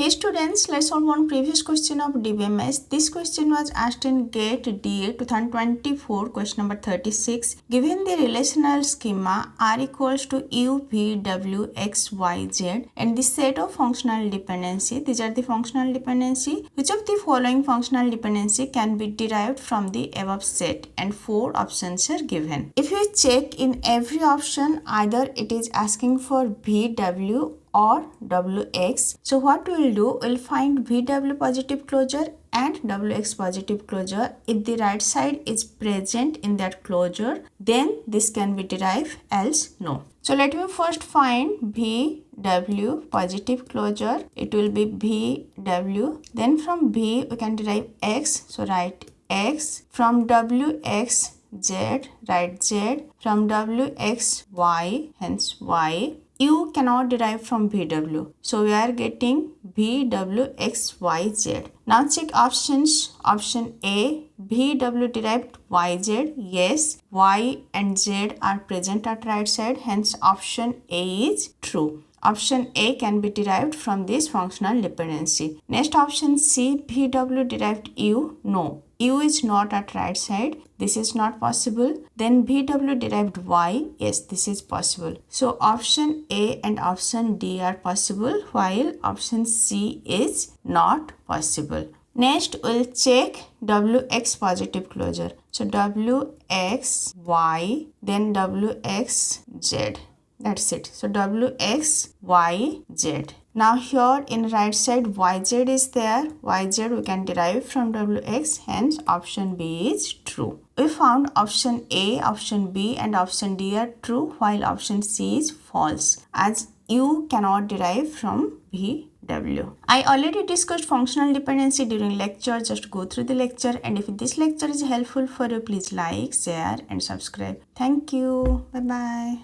Hey students, let's solve one previous question of DBMS. This question was asked in GATE DA 2024, question number 36. Given the relational schema R equals to U, V, W, X, Y, Z and the set of functional dependency, these are the functional dependency. Which of the following functional dependency can be derived from the above set? And 4 options are given. If you check in every option, either it is asking for VW or Wx. So what we will do, we'll find Vw positive closure and Wx positive closure. If the right side is present in that closure, then this can be derived, else no. So let me first find Vw positive closure. It will be Vw. Then from V we can derive x. So write x. From Wx z, write z. From Wx y, hence y. U cannot derive from VW. So we are getting VWXYZ. Now check options. Option A, VW derived YZ. Yes, Y and Z are present at right side. Hence option A is true. Option A can be derived from this functional dependency. Next option C, VW derived U. No. U is not at right side. This is not possible. Then VW derived Y. Yes, this is possible. So option A and option D are possible while option C is not possible. Next, we'll check Wx positive closure. So Wxy, then Wxz. That's it. So Wxyz. Now here in right side yz is there. Yz we can derive from Wx. Hence option B is true. We found option A, option B and option D are true while option C is false, as U cannot derive from VW. I already discussed functional dependency during lecture. Just go through the lecture, and if this lecture is helpful for you, please like, share and subscribe. Thank you. Bye bye.